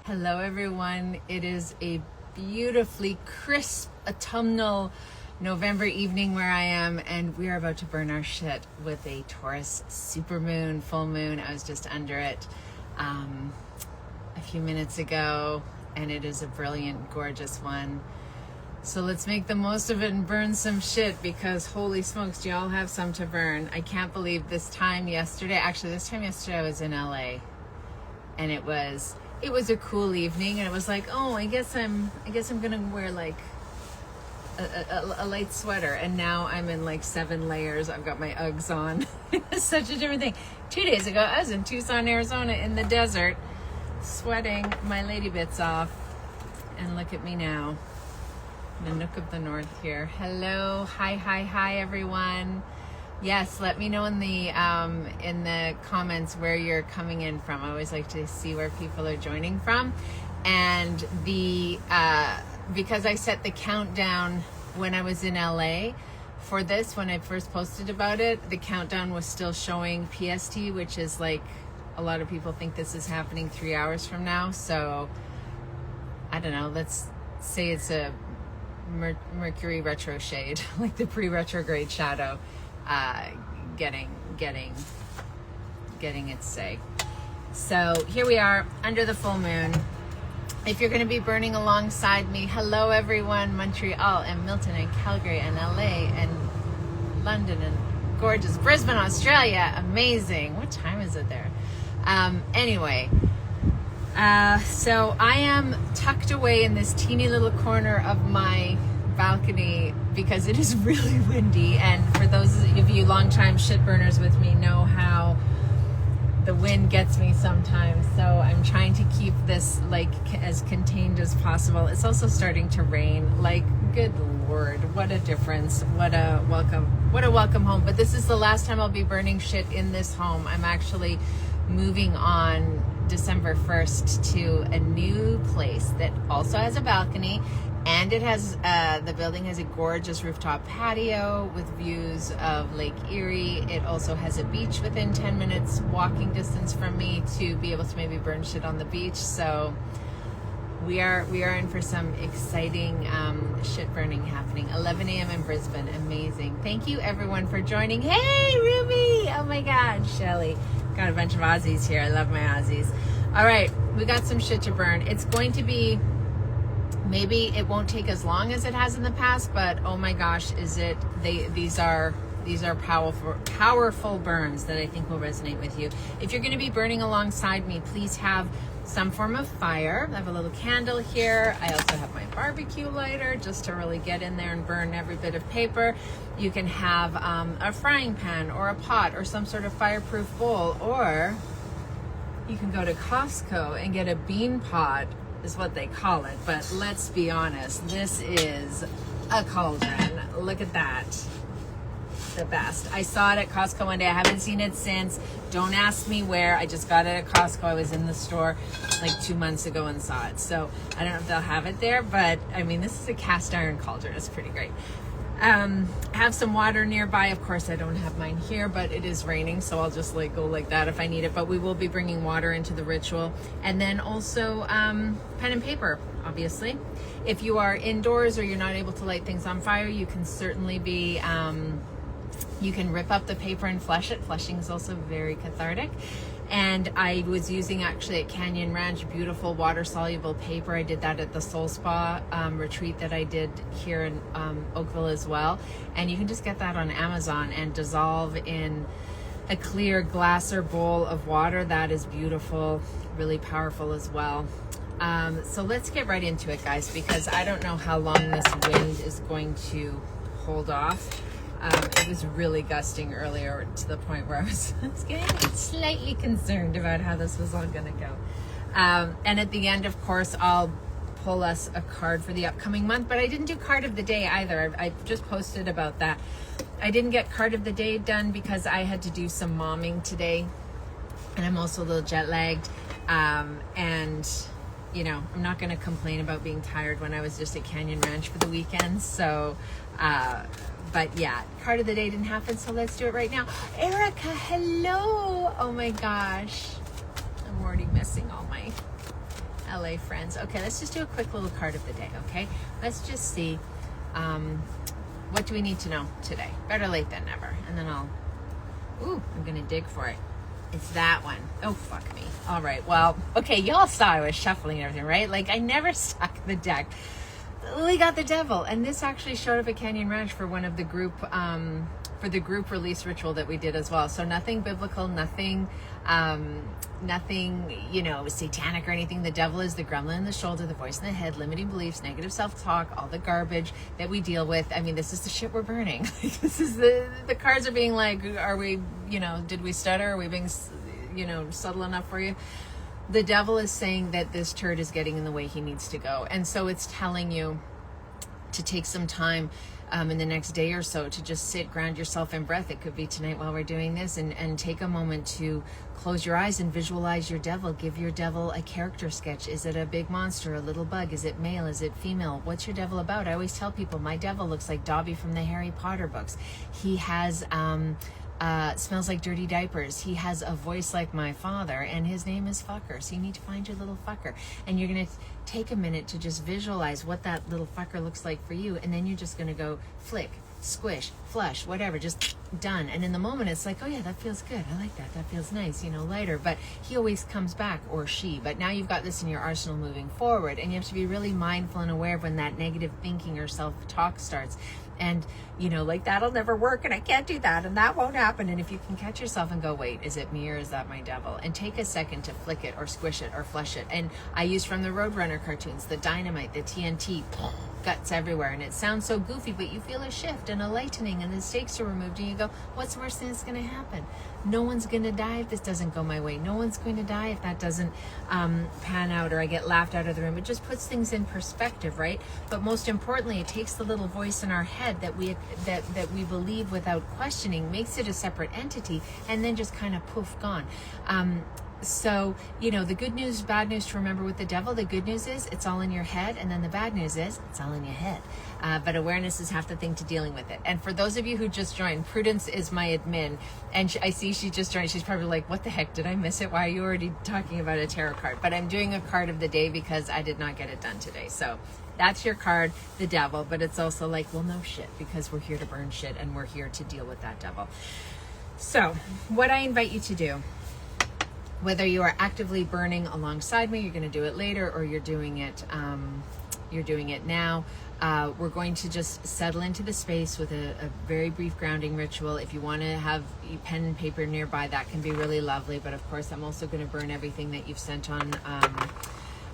Hello everyone, it is a beautifully crisp autumnal November evening where I am, and we are about to burn our shit with a Taurus supermoon, full moon. I was just under it a few minutes ago, and it is a brilliant, gorgeous one. So let's make the most of it and burn some shit, because holy smokes, do y'all have some to burn? I can't believe this time yesterday I was in LA, and it was a cool evening, and it was like, oh, I guess I'm gonna wear like a light sweater, and now I'm in like 7 layers. I've got my Uggs on. It's such a different thing. 2 days ago I was in Tucson, Arizona in the desert, sweating my lady bits off, and look at me now in the nook of the north here. Hello, hi everyone. Yes, let me know in the comments where you're coming in from. I always like to see where people are joining from. And because I set the countdown when I was in LA for this, when I first posted about it, the countdown was still showing PST, which is like, a lot of people think this is happening 3 hours from now. So I don't know, let's say it's a Mercury retro shade, like the pre-retrograde shadow. Getting its say. So here we are under the full moon. If you're going to be burning alongside me, hello everyone, Montreal and Milton and Calgary and LA and London and gorgeous Brisbane, Australia. Amazing. What time is it there? Anyway, so I am tucked away in this teeny little corner of my balcony because it is really windy, and for those of you longtime shit burners with me know how the wind gets me sometimes, so I'm trying to keep this like as contained as possible. It's also starting to rain. Like, good lord, what a difference. What a welcome home. But this is the last time I'll be burning shit in this home. I'm actually moving on December 1st to a new place that also has a balcony. And it has, the building has a gorgeous rooftop patio with views of Lake Erie. It also has a beach within 10 minutes walking distance from me to be able to maybe burn shit on the beach. So we are in for some exciting shit burning happening. 11 a.m. in Brisbane. Amazing. Thank you everyone for joining. Hey, Ruby! Oh my God, Shelly. Got a bunch of Aussies here. I love my Aussies. All right, we got some shit to burn. It's going to be... Maybe it won't take as long as it has in the past, but oh my gosh, these are powerful burns that I think will resonate with you. If you're going to be burning alongside me, please have some form of fire. I have a little candle here. I also have my barbecue lighter just to really get in there and burn every bit of paper. You can have a frying pan or a pot or some sort of fireproof bowl, or you can go to Costco and get a bean pot, is what they call it, but let's be honest, this is a cauldron. Look at that. The best. I saw it at Costco one day. I haven't seen it since. Don't ask me where. I just got it at Costco. I was in the store like 2 months ago and saw it. So I don't know if they'll have it there, but I mean, this is a cast iron cauldron. It's pretty great. Have some water nearby. Of course, I don't have mine here, but it is raining, so I'll just like go like that if I need it. But we will be bringing water into the ritual, and then also pen and paper, obviously. If you are indoors or you're not able to light things on fire, you can certainly be. You can rip up the paper and flush it. Flushing is also very cathartic. And I was using actually at Canyon Ranch beautiful water-soluble paper. I did that at the Soul Spa retreat that I did here in Oakville as well. And you can just get that on Amazon and dissolve in a clear glass or bowl of water. That is beautiful, really powerful as well. So let's get right into it, guys, because I don't know how long this wind is going to hold off. It was really gusting earlier to the point where I was getting slightly concerned about how this was all going to go. And at the end, of course, I'll pull us a card for the upcoming month, but I didn't do card of the day either. I just posted about that. I didn't get card of the day done because I had to do some momming today, and I'm also a little jet lagged. And you know, I'm not going to complain about being tired when I was just at Canyon Ranch for the weekend. So, but yeah, card of the day didn't happen, so let's do it right now. Erica, hello. Oh my gosh. I'm already missing all my LA friends. Okay, let's just do a quick little card of the day, okay? Let's just see, what do we need to know today? Better late than never. And then I'm going to dig for it. It's that one. Oh, fuck me. All right, well, okay, y'all saw I was shuffling and everything, right? Like, I never stuck the deck. We got the devil, and this actually showed up at Canyon Ranch for one of the group, for the group release ritual that we did as well. So nothing biblical, nothing, satanic or anything. The devil is the gremlin in the shoulder, the voice in the head, limiting beliefs, negative self-talk, all the garbage that we deal with. I mean, this is the shit we're burning. This is the cards are being like, are we, did we stutter? Are we being, subtle enough for you? The devil is saying that this turd is getting in the way he needs to go. And so it's telling you to take some time in the next day or so to just sit, ground yourself in breath. It could be tonight while we're doing this, and take a moment to close your eyes and visualize your devil. Give your devil a character sketch. Is it a big monster, a little bug? Is it male? Is it female? What's your devil about? I always tell people my devil looks like Dobby from the Harry Potter books. He has smells like dirty diapers. He has a voice like my father, and his name is Fucker. So you need to find your little fucker, and you're going to take a minute to just visualize what that little fucker looks like for you, and then you're just going to go flick, squish, flush, whatever, just done. And in the moment it's like, oh yeah, that feels good, I like that feels nice, lighter. But he always comes back, or she. But now you've got this in your arsenal moving forward, and you have to be really mindful and aware of when that negative thinking or self-talk starts. And like, that'll never work, and I can't do that, and that won't happen. And if you can catch yourself and go, wait, is it me or is that my devil? And take a second to flick it or squish it or flush it. And I use from the Roadrunner cartoons, the dynamite, the TNT, guts everywhere. And it sounds so goofy, but you feel a shift and a lightening, and the stakes are removed, and you go, what's the worst thing that's going to happen? No one's going to die if this doesn't go my way. No one's going to die if that doesn't pan out, or I get laughed out of the room. It just puts things in perspective, right? But most importantly, it takes the little voice in our head that we believe without questioning, makes it a separate entity, and then just kind of poof, gone. So, the good news, bad news to remember with the devil. The good news is it's all in your head, and then the bad news is it's all in your head. But awareness is half the thing to dealing with it. And for those of you who just joined, Prudence is my admin, and I see she just joined. She's probably like, what the heck, did I miss it? Why are you already talking about a tarot card? But I'm doing a card of the day because I did not get it done today. So that's your card, the devil. But it's also like, well, no shit, because we're here to burn shit, and we're here to deal with that devil. So what I invite you to do, whether you are actively burning alongside me, you're going to do it later, or you're doing it now. We're going to just settle into the space with a very brief grounding ritual. If you want to have pen and paper nearby, that can be really lovely. But of course, I'm also going to burn everything that you've sent on.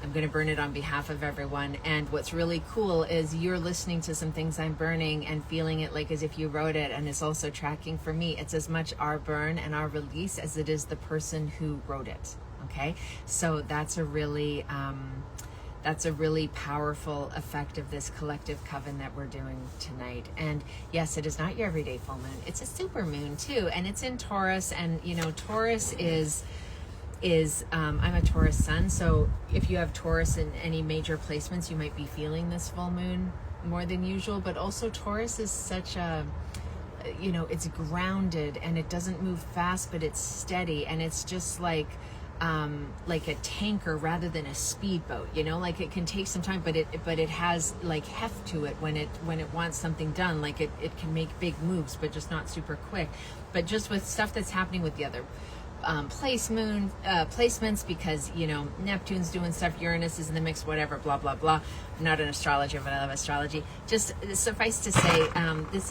I'm going to burn it on behalf of everyone. And what's really cool is you're listening to some things I'm burning and feeling it like as if you wrote it, and it's also tracking for me. It's as much our burn and our release as it is the person who wrote it. Okay, so that's a really powerful effect of this collective coven that we're doing tonight. And yes, it is not your everyday full moon. It's a super moon too, and it's in Taurus. And Taurus is I'm a Taurus sun, so if you have Taurus in any major placements, you might be feeling this full moon more than usual. But also Taurus is such a, it's grounded, and it doesn't move fast, but it's steady, and it's just like a tanker rather than a speedboat. Like it can take some time, but it has like heft to it when it wants something done. Like it can make big moves, but just not super quick. But just with stuff that's happening with the other placements, because Neptune's doing stuff, Uranus is in the mix, whatever, blah blah blah. I'm not an astrologer, but I love astrology. Just suffice to say, this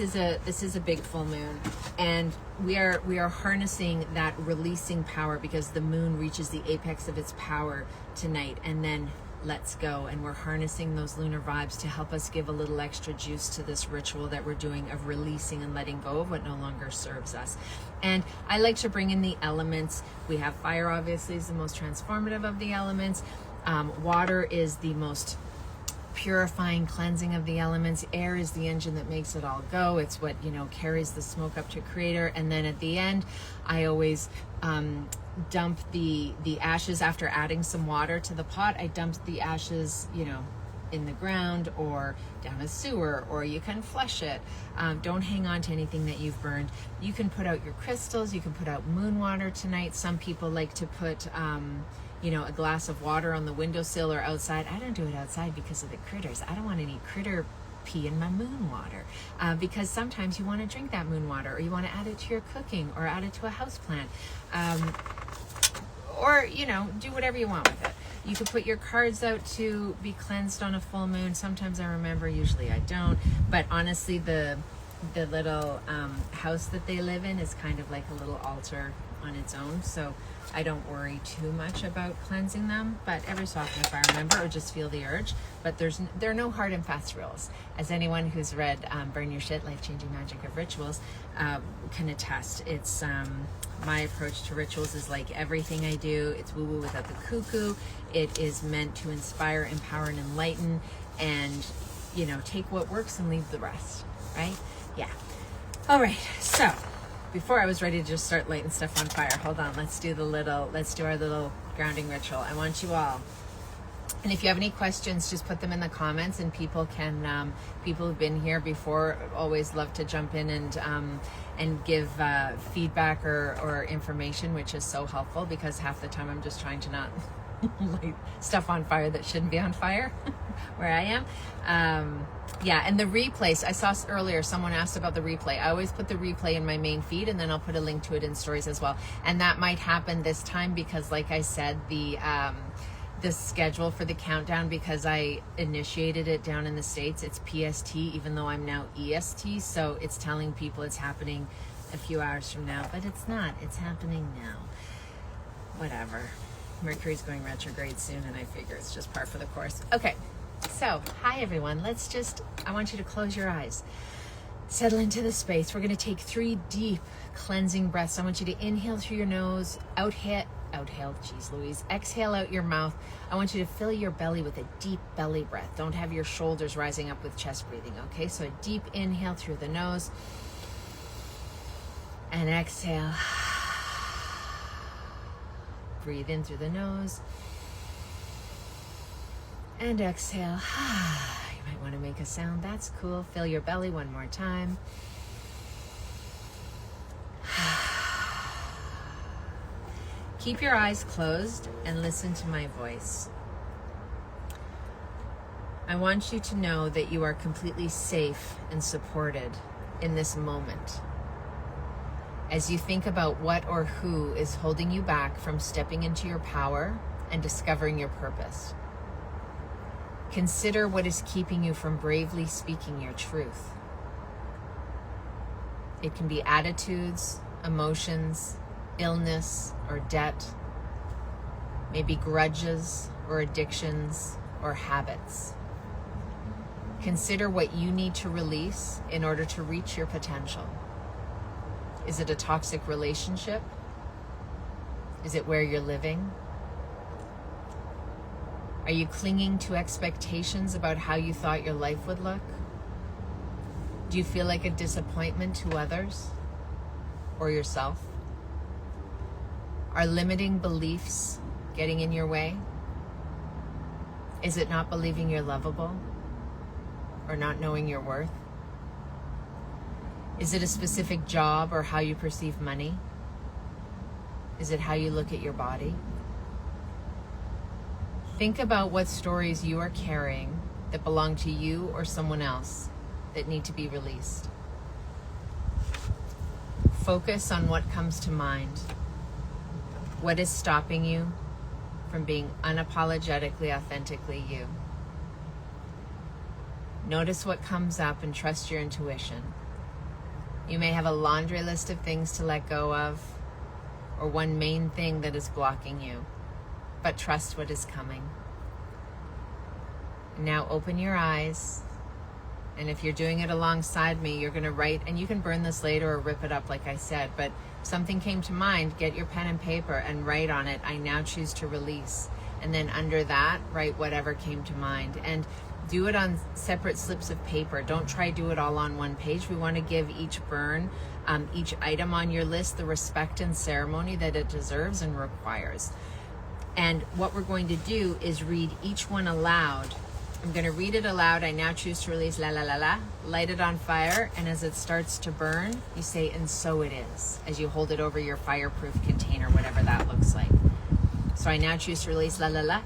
is a big full moon, and we are harnessing that releasing power, because the moon reaches the apex of its power tonight, and then lets go. And we're harnessing those lunar vibes to help us give a little extra juice to this ritual that we're doing of releasing and letting go of what no longer serves us. And I like to bring in the elements. We have fire, obviously, is the most transformative of the elements. Water is the most purifying, cleansing of the elements. Air is the engine that makes it all go. It's what carries the smoke up to creator. And then at the end, I always dump the ashes after adding some water to the pot. I dump the ashes in the ground or down a sewer, or you can flush it. Don't hang on to anything that you've burned. You can put out your crystals, you can put out moon water tonight. Some people like to put you know, a glass of water on the windowsill or outside. I don't do it outside because of the critters. I don't want any critter pee in my moon water, because sometimes you want to drink that moon water, or you want to add it to your cooking, or add it to a house plant, or, you know, do whatever you want with it. You could put your cards out to be cleansed on a full moon. Sometimes I remember, usually I don't, but honestly the little house that they live in is kind of like a little altar on its own, so I don't worry too much about cleansing them. But every so often, if I remember or just feel the urge, but there are no hard and fast rules. As anyone who's read Burn Your Shit, Life-Changing Magic of Rituals can attest. It's my approach to rituals is like everything I do. It's woo-woo without the cuckoo. It is meant to inspire, empower, and enlighten, and, you know, take what works and leave the rest, right? Yeah. All right, so before I was ready to just start lighting stuff on fire, hold on, let's do our little grounding ritual. I want you all, and if you have any questions, just put them in the comments, and people who've been here before always love to jump in and give feedback or information, which is so helpful, because half the time I'm just trying to not light stuff on fire that shouldn't be on fire where I am. Yeah, and the replays, I saw earlier someone asked about the replay. I always put the replay in my main feed, and then I'll put a link to it in stories as well. And that might happen this time because, like I said, the schedule for the countdown, because I initiated it down in the States, it's PST, even though I'm now EST, so it's telling people it's happening a few hours from now, but it's not. It's happening now. Whatever. Mercury's going retrograde soon, and I figure it's just par for the course. Okay, so hi everyone. I want you to close your eyes. Settle into the space. We're going to take 3 deep cleansing breaths. I want you to inhale through your nose, exhale, geez Louise, exhale out your mouth. I want you to fill your belly with a deep belly breath. Don't have your shoulders rising up with chest breathing, okay? So a deep inhale through the nose, and exhale. Breathe in through the nose, and exhale. You might want to make a sound. That's cool. Fill your belly one more time. Keep your eyes closed and listen to my voice. I want you to know that you are completely safe and supported in this moment. As you think about what or who is holding you back from stepping into your power and discovering your purpose, consider what is keeping you from bravely speaking your truth. It can be attitudes, emotions, illness, or debt, maybe grudges or addictions or habits. Consider what you need to release in order to reach your potential. Is it a toxic relationship? Is it where you're living? Are you clinging to expectations about how you thought your life would look? Do you feel like a disappointment to others or yourself? Are limiting beliefs getting in your way? Is it not believing you're lovable or not knowing your worth? Is it a specific job or how you perceive money? Is it how you look at your body? Think about what stories you are carrying that belong to you or someone else that need to be released. Focus on what comes to mind. What is stopping you from being unapologetically, authentically you? Notice what comes up and trust your intuition. You may have a laundry list of things to let go of, or one main thing that is blocking you, but trust what is coming. Now open your eyes, and if you're doing it alongside me, you're going to write, and you can burn this later or rip it up like I said, but if something came to mind, get your pen and paper and write on it, I now choose to release. And then under that, write whatever came to mind. And do it on separate slips of paper. Don't try do it all on one page. We want to give each burn, each item on your list, the respect and ceremony that it deserves and requires. And what we're going to do is read each one aloud. I'm going to read it aloud. I now choose to release la la la la. Light it on fire, and as it starts to burn, you say, and so it is, as you hold it over your fireproof container, whatever that looks like. So I now choose to release la la la,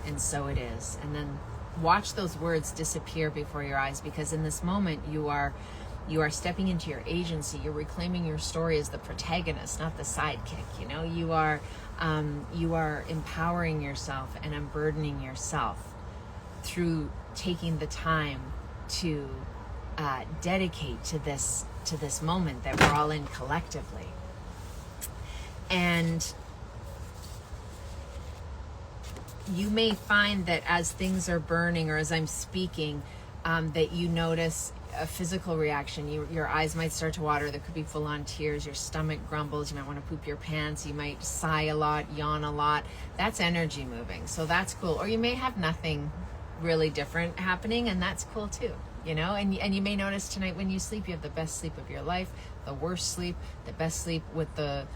and so it is. And then watch those words disappear before your eyes, because in this moment you are stepping into your agency. You're reclaiming your story as the protagonist, not the sidekick. You know, you are empowering yourself and unburdening yourself through taking the time to dedicate to this moment that we're all in collectively. And you may find that as things are burning, or as I'm speaking, that you notice a physical reaction. Your eyes might start to water. There could be full-on tears. Your stomach grumbles. You might want to poop your pants. You might sigh a lot, yawn a lot. That's energy moving. So that's cool. Or you may have nothing really different happening, and that's cool too. You know, and you may notice tonight when you sleep, you have the best sleep of your life, the worst sleep, the best sleep with the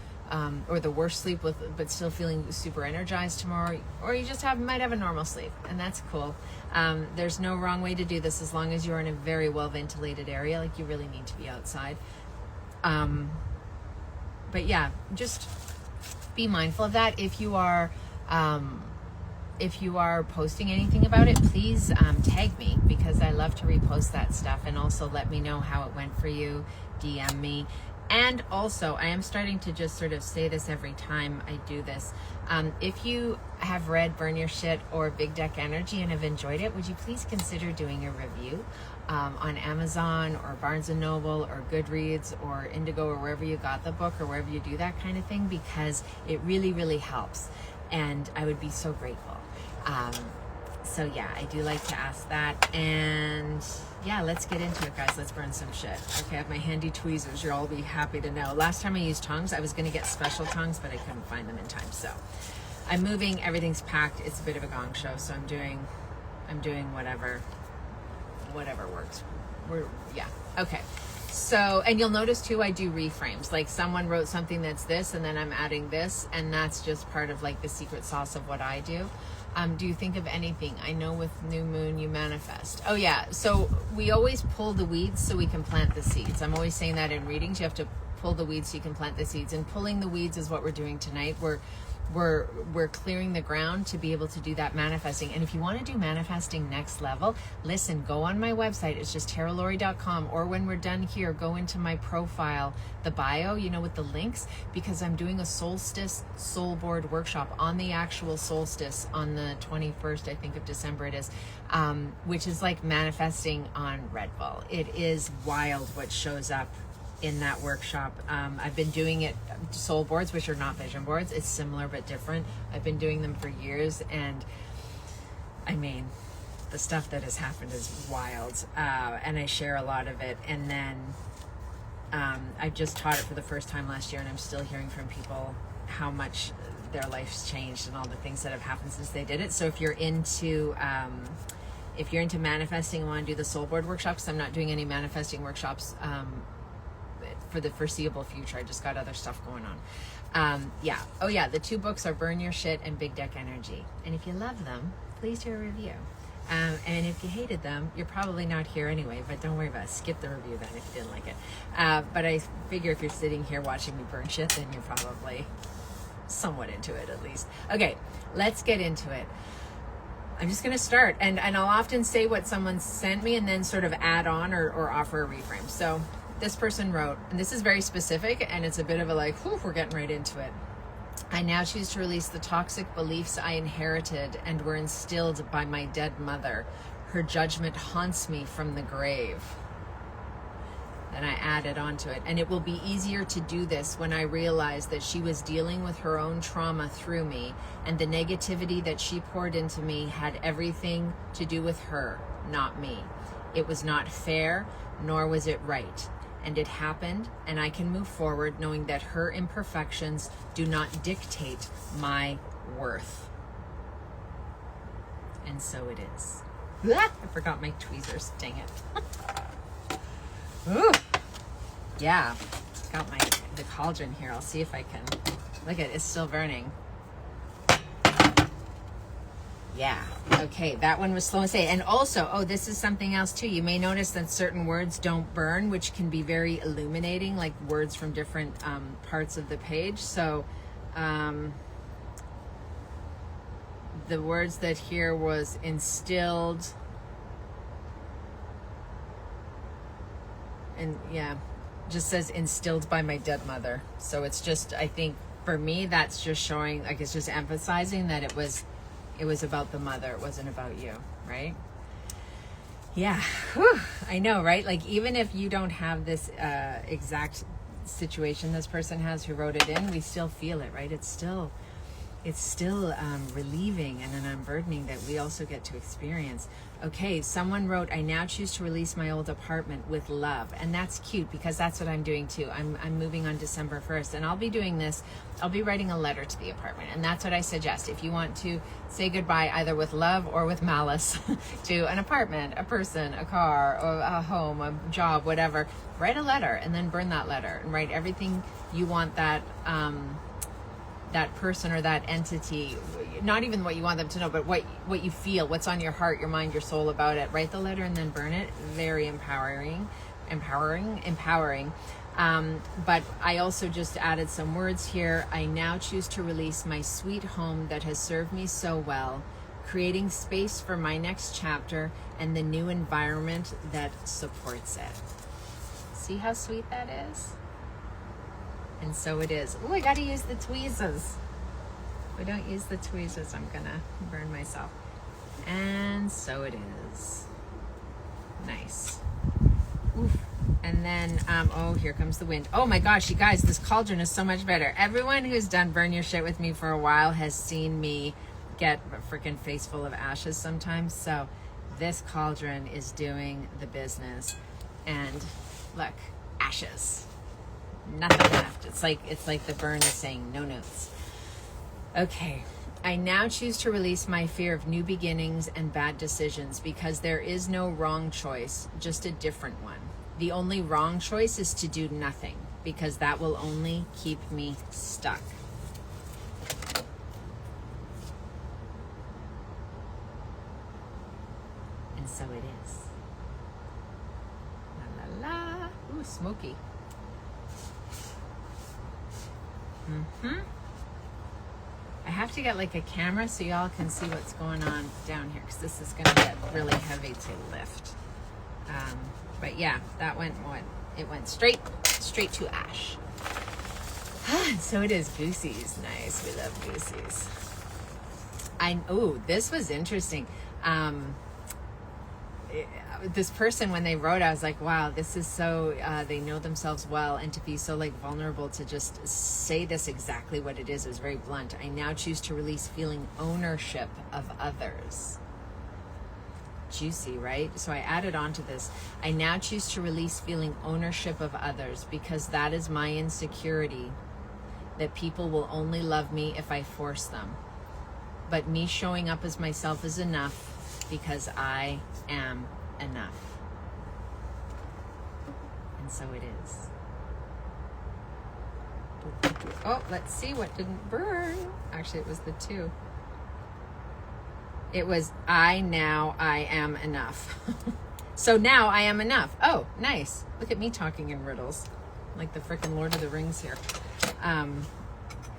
or the worst sleep with, but still feeling super energized tomorrow, or you just might have a normal sleep, and that's cool. There's no wrong way to do this as long as you're in a very well ventilated area. Like, you really need to be outside. But yeah, just be mindful of that. If you are posting anything about it, please tag me, because I love to repost that stuff, and also let me know how it went for you. DM me. And also, I am starting to just sort of say this every time I do this. If you have read Burn Your Shit or Big Deck Energy and have enjoyed it, would you please consider doing a review on Amazon or Barnes & Noble or Goodreads or Indigo, or wherever you got the book, or wherever you do that kind of thing, because it really, really helps. And I would be so grateful. So yeah, I do like to ask that. And yeah, let's get into it, guys. Let's burn some shit. Okay, I have my handy tweezers. You'll all be happy to know. Last time I used tongs, I was going to get special tongs, but I couldn't find them in time. So I'm moving. Everything's packed. It's a bit of a gong show, so I'm doing whatever works. Yeah. Okay. So, and you'll notice too, I do reframes. Like, someone wrote something that's this, and then I'm adding this, and that's just part of like the secret sauce of what I do. Do you think of anything? I know with new moon you manifest. Oh yeah, so we always pull the weeds so we can plant the seeds. I'm always saying that in readings. You have to pull the weeds so you can plant the seeds. And pulling the weeds is what we're doing tonight. We're clearing the ground to be able to do that manifesting. And if you want to do manifesting next level, listen, go on my website. It's just taralori.com, or when we're done here, go into my profile, the bio, you know, with the links, because I'm doing a solstice soul board workshop on the actual solstice on the 21st, I think, of December it is, which is like manifesting on Red Bull. It is wild what shows up in that workshop. I've been doing it, soul boards, which are not vision boards. It's similar but different. I've been doing them for years, and I mean, the stuff that has happened is wild. And I share a lot of it. And then I just taught it for the first time last year, and I'm still hearing from people how much their life's changed and all the things that have happened since they did it. So if you're into manifesting and want to do the soul board workshops, I'm not doing any manifesting workshops for the foreseeable future. I just got other stuff going on. Yeah. Oh yeah, the two books are Burn Your Shit and Big Deck Energy. And if you love them, please do a review. And if you hated them, you're probably not here anyway, but don't worry about it. Skip the review then if you didn't like it. But I figure if you're sitting here watching me burn shit, then you're probably somewhat into it at least. Okay, let's get into it. I'm just going to start, and I'll often say what someone sent me and then sort of add on or offer a reframe. So this person wrote, and this is very specific, and it's a bit of a like, whew, we're getting right into it. I now choose to release the toxic beliefs I inherited and were instilled by my dead mother. Her judgment haunts me from the grave. Then I added onto it, and it will be easier to do this when I realize that she was dealing with her own trauma through me, and the negativity that she poured into me had everything to do with her, not me. It was not fair, nor was it right. And it happened, and I can move forward knowing that her imperfections do not dictate my worth. And so it is. I forgot my tweezers, dang it. Ooh. Yeah, got the cauldron here. I'll see if I can. Look at it, it's still burning. Yeah, okay, that one was slow to say. And also, this is something else too. You may notice that certain words don't burn, which can be very illuminating, like words from different parts of the page. So the words that here was instilled, and yeah, just says instilled by my dead mother. So it's just, I think for me, that's just showing, like, it's just emphasizing that it was about the mother. It wasn't about you, right? Yeah. Whew. I know, right? Like, even if you don't have this exact situation this person has who wrote it in, we still feel it, right? It's still relieving and an unburdening that we also get to experience. Okay, someone wrote, I now choose to release my old apartment with love. And that's cute, because that's what I'm doing too. I'm moving on December 1st, and I'll be doing this. I'll be writing a letter to the apartment, and that's what I suggest. If you want to say goodbye either with love or with malice to an apartment, a person, a car, or a home, a job, whatever, write a letter and then burn that letter and write everything you want that that person or that entity, not even what you want them to know, but what you feel, what's on your heart, your mind, your soul about it. Write the letter and then burn it. Very empowering. But I also just added some words here. I now choose to release my sweet home that has served me so well, creating space for my next chapter and the new environment that supports it. See how sweet that is? And so it is. Oh, I gotta use the tweezers. If I don't use the tweezers, I'm gonna burn myself. And so it is. Nice. Oof. And then, oh, here comes the wind. Oh my gosh, you guys, this cauldron is so much better. Everyone who's done Burn Your Shit with me for a while has seen me get a freaking face full of ashes sometimes. So this cauldron is doing the business. And look, ashes. Nothing left. It's like the burn is saying no notes. Okay. I now choose to release my fear of new beginnings and bad decisions, because there is no wrong choice, just a different one. The only wrong choice is to do nothing, because that will only keep me stuck. And so it is. La la la. Ooh, smoky. I have to get like a camera so y'all can see what's going on down here, because this is going to get really heavy to lift. But yeah, that went straight to ash. So it is goosies. Nice. We love goosies. This was interesting. This person, when they wrote, I was like, wow, this is so, they know themselves well, and to be so like vulnerable to just say this exactly what it is was very blunt. I now choose to release feeling ownership of others. Juicy, right? So I added on to this. I now choose to release feeling ownership of others, because that is my insecurity, that people will only love me if I force them. But me showing up as myself is enough, because I am enough. And so it is. Oh, let's see what didn't burn. Actually, it was the two. It was I am enough. So now I am enough. Oh, nice. Look at me talking in riddles. Like the frickin' Lord of the Rings here. And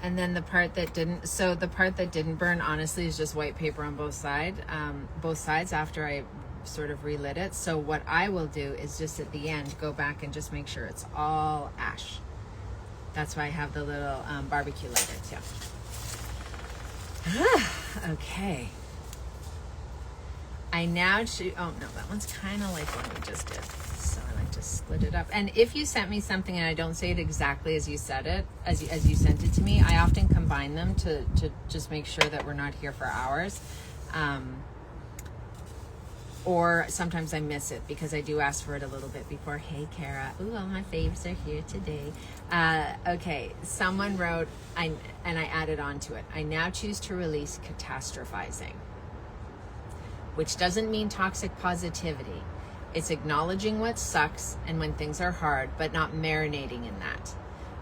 then the part that didn't burn, honestly, is just white paper on both sides after I sort of relit it. So what I will do is just at the end go back and just make sure it's all ash. That's why I have the little barbecue lighter too. Okay. I now choose, oh no, that one's kind of like what we just did. So I like to split it up. And if you sent me something and I don't say it exactly as you said it, as you sent it to me, I often combine them to just make sure that we're not here for hours. Or sometimes I miss it because I do ask for it a little bit before. Hey, Kara. Ooh, all my faves are here today. Okay, someone wrote, and I added on to it. I now choose to release catastrophizing, which doesn't mean toxic positivity. It's acknowledging what sucks and when things are hard, but not marinating in that.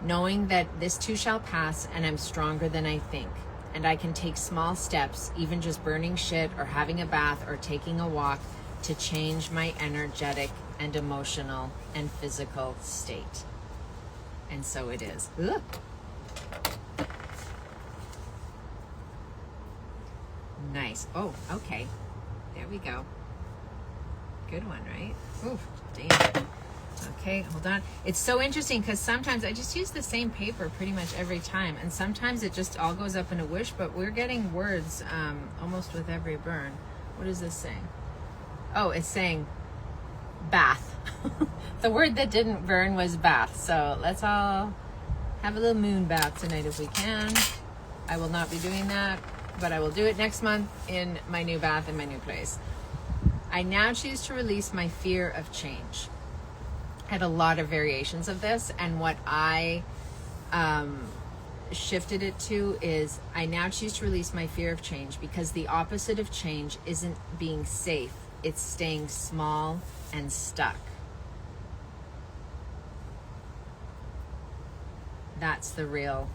Knowing that this too shall pass and I'm stronger than I think. And I can take small steps, even just burning shit or having a bath or taking a walk, to change my energetic and emotional and physical state. And so it is. Ugh. Nice. Oh, okay. There we go. Good one, right? Ooh, damn. Okay, hold on. It's so interesting because sometimes I just use the same paper pretty much every time, and sometimes it just all goes up in a whoosh, but we're getting words almost with every burn. What is this saying? Oh, it's saying bath. The word that didn't burn was bath. So let's all have a little moon bath tonight if we can. I will not be doing that, but I will do it next month in my new bath in my new place. I now choose to release my fear of change. I had a lot of variations of this, and what I shifted it to is I now choose to release my fear of change because the opposite of change isn't being safe, it's staying small and stuck. That's the real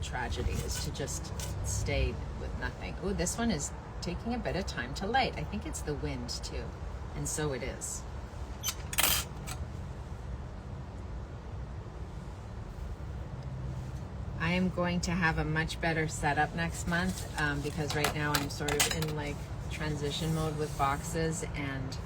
tragedy, is to just stay with nothing. Oh, this one is taking a bit of time to light. I think it's the wind too, and so it is. I am going to have a much better setup next month because right now I'm sort of in like transition mode with boxes and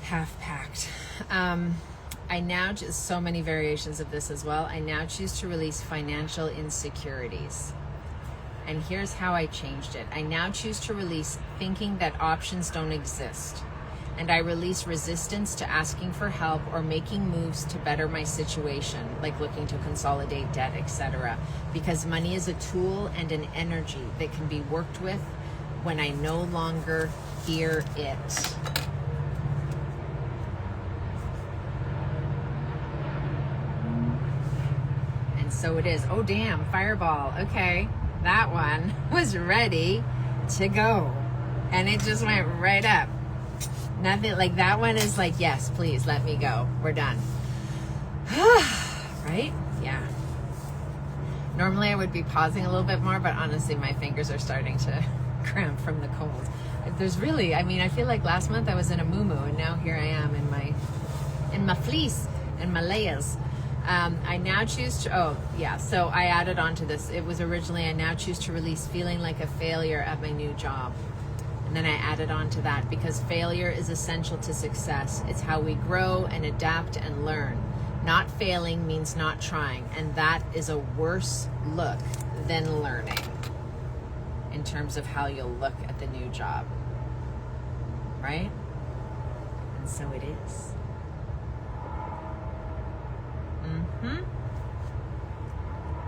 half packed. I now just so many variations of this as well. I now choose to release financial insecurities. And here's how I changed it. I now choose to release thinking that options don't exist. And I release resistance to asking for help or making moves to better my situation, like looking to consolidate debt, etc. Because money is a tool and an energy that can be worked with when I no longer fear it. And so it is. Oh, damn, fireball. Okay, that one was ready to go. And it just went right up. Nothing like that one is like, yes, please let me go. We're done. Right? Yeah. Normally I would be pausing a little bit more, but honestly, my fingers are starting to cramp from the cold. There's really, I mean, I feel like last month I was in a muumuu, and now here I am in my fleece and my layers. I now choose to, so I added on to this. It was originally, I now choose to release feeling like a failure at my new job. And then I added on to that because failure is essential to success. It's how we grow and adapt and learn. Not failing means not trying, and that is a worse look than learning in terms of how you'll look at the new job, right? And so it is.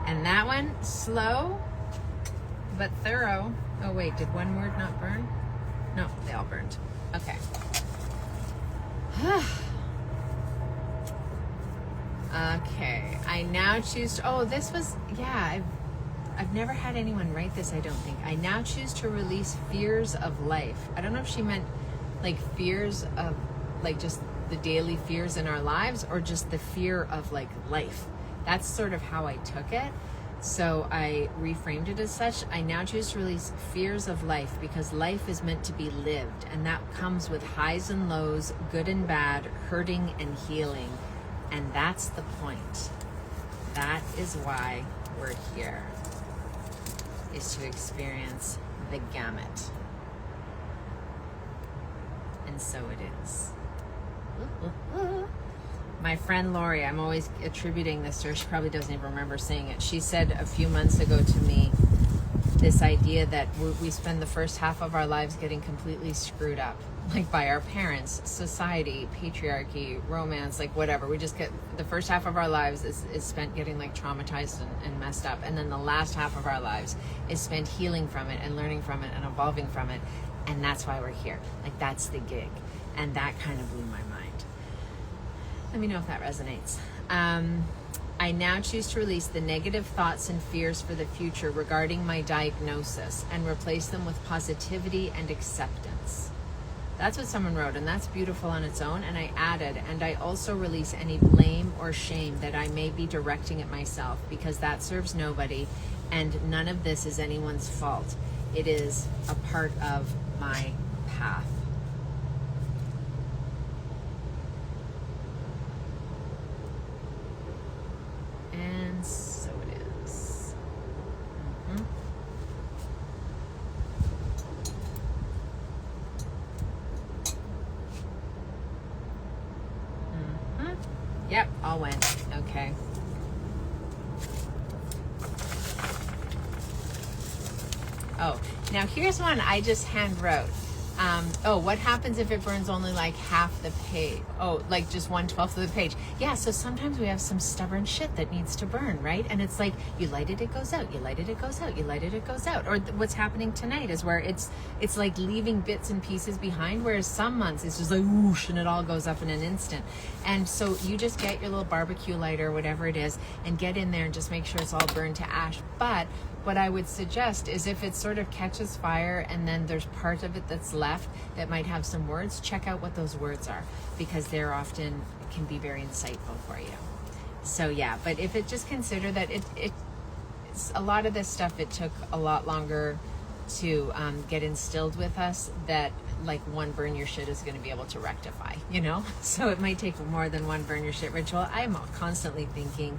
And that one, slow but thorough. Oh wait, did one word not burn? No, they all burned. Okay. Okay, I now choose to, this was, I've never had anyone write this, I don't think. I now choose to release fears of life. I don't know if she meant like fears of like just the daily fears in our lives or just the fear of like life. That's sort of how I took it. So I reframed it as such. I now choose to release fears of life because life is meant to be lived, and that comes with highs and lows, good and bad, hurting and healing. And that's the point. That is why we're here, is to experience the gamut. And so it is. My friend Lori, I'm always attributing this to her, she probably doesn't even remember saying it. She said a few months ago to me this idea that we spend the first half of our lives getting completely screwed up, like by our parents, society, patriarchy, romance, like whatever. We just get, the first half of our lives is spent getting like traumatized and messed up. And then the last half of our lives is spent healing from it and learning from it and evolving from it. And that's why we're here. Like that's the gig. And that kind of blew my mind. Let me know if that resonates. I now choose to release the negative thoughts and fears for the future regarding my diagnosis and replace them with positivity and acceptance. That's what someone wrote, and that's beautiful on its own. And I added, and I also release any blame or shame that I may be directing at myself, because that serves nobody, and none of this is anyone's fault. It is a part of my path. And so it is. Yep, all went. Okay. Oh, now here's one I just hand wrote. What happens if it burns only like half the page? Oh, like just 1/12 of the page. Yeah, so sometimes we have some stubborn shit that needs to burn, right? And it's like, you light it, it goes out. You light it, it goes out. You light it, it goes out. Or what's happening tonight is where it's like leaving bits and pieces behind, whereas some months it's just like whoosh and it all goes up in an instant. And so you just get your little barbecue lighter, whatever it is, and get in there and just make sure it's all burned to ash. But what I would suggest is if it sort of catches fire and then there's part of it that's left that might have some words, check out what those words are, because they're often can be very insightful for you. So yeah, but if it just consider that it's a lot of this stuff, it took a lot longer to get instilled with us, that like one burn your shit is going to be able to rectify, you know? So it might take more than one burn your shit ritual. I'm constantly thinking,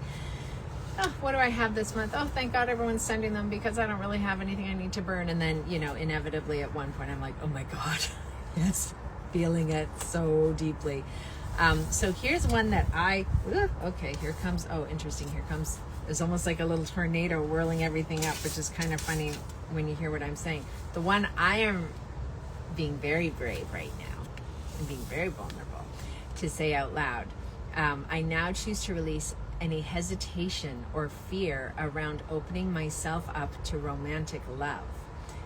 oh, what do I have this month? Oh, thank God everyone's sending them, because I don't really have anything I need to burn. And then, you know, inevitably at one point I'm like, oh my God, yes, feeling it so deeply. So here's one that okay, here comes, oh, interesting. Here comes, there's almost like a little tornado whirling everything up, which is kind of funny when you hear what I'm saying. The one I am being very brave right now and being very vulnerable to say out loud. I now choose to release any hesitation or fear around opening myself up to romantic love.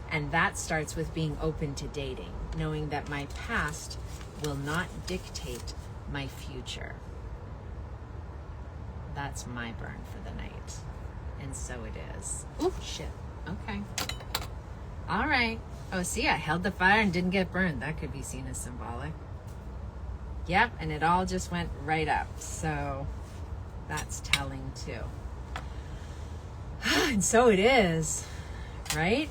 And that starts with being open to dating, knowing that my past will not dictate my future. That's my burn for the night. And so it is. Oh, shit. Okay. All right. Oh, see, I held the fire and didn't get burned. That could be seen as symbolic. Yep, and it all just went right up. So that's telling too. And so it is, right?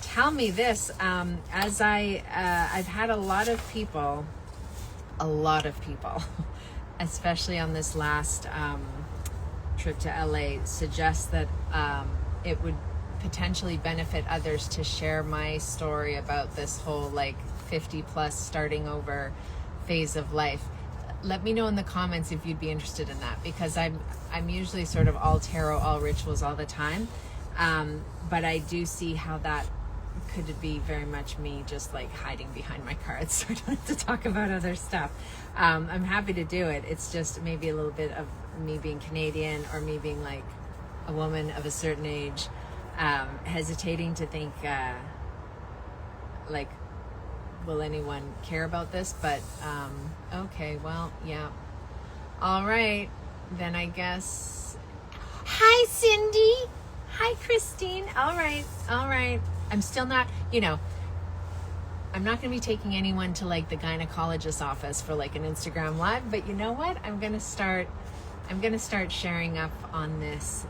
Tell me this, as I've had a lot of people, especially on this last trip to LA, suggest that it would potentially benefit others to share my story about this whole like 50 plus starting over phase of life. Let me know in the comments if you'd be interested in that, because I'm usually sort of all tarot, all rituals all the time, but I do see how that could be very much me just like hiding behind my cards, so I don't have to talk about other stuff. I'm happy to do it. It's just maybe a little bit of me being Canadian, or me being like a woman of a certain age, hesitating to think like, will anyone care about this? But okay, well, yeah. All right, then I guess. Hi, Cindy. Hi, Christine. All right. I'm still not, I'm not going to be taking anyone to like the gynecologist's office for like an Instagram live, but you know what? I'm going to start sharing up on this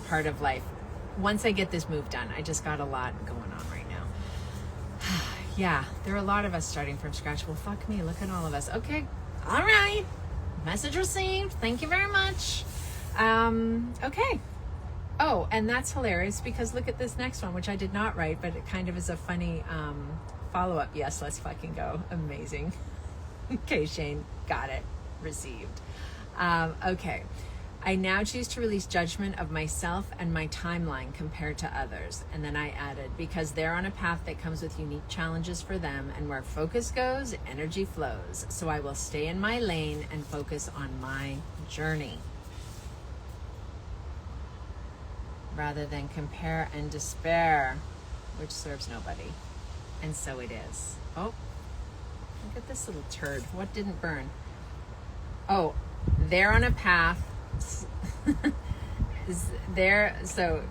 part of life. Once I get this move done, I just got a lot going on right now. Yeah, there are a lot of us starting from scratch. Well, fuck me. Look at all of us. Okay. All right. Message received. Thank you very much. Okay. Oh, and that's hilarious, because look at this next one, which I did not write, but it kind of is a funny follow-up. Yes, let's fucking go. Amazing. Okay, Shane. Got it. Received. Okay. I now choose to release judgment of myself and my timeline compared to others. And then I added, because they're on a path that comes with unique challenges for them, and where focus goes, energy flows. So I will stay in my lane and focus on my journey, rather than compare and despair, which serves nobody. And so it is. Oh, look at this little turd. What didn't burn? Oh, they're on a path. So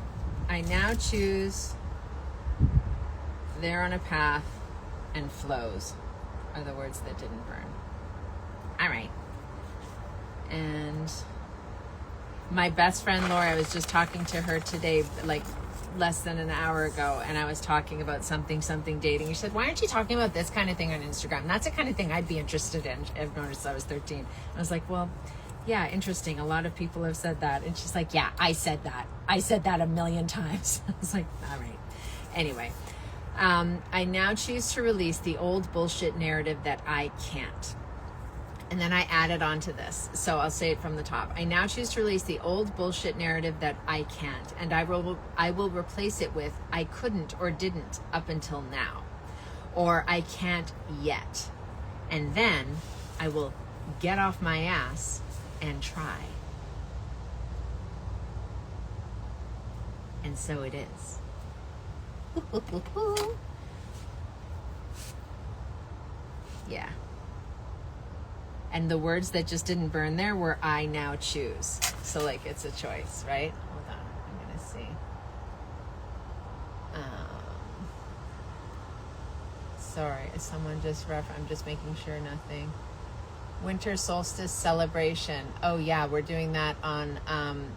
I now choose they're on a path and flows are the words that didn't burn. All right. And my best friend Laura, I was just talking to her today, like less than an hour ago, and I was talking about something dating. She said, why aren't you talking about this kind of thing on Instagram? That's the kind of thing I'd be interested in. I've noticed I was 13. I was like, well, yeah, interesting. A lot of people have said that. And she's like, yeah, I said that. I said that 1,000,000 times. I was like, all right. Anyway, I now choose to release the old bullshit narrative that I can't. And then I added on to this. So I'll say it from the top. I now choose to release the old bullshit narrative that I can't, and I will replace it with I couldn't or didn't up until now, or I can't yet. And then I will get off my ass and try. And so it is. Yeah. And the words that just didn't burn there were I now choose. So like it's a choice, right? Hold on, I'm gonna see. Sorry, is someone just I'm just making sure nothing. Winter solstice celebration. Oh yeah, we're doing that on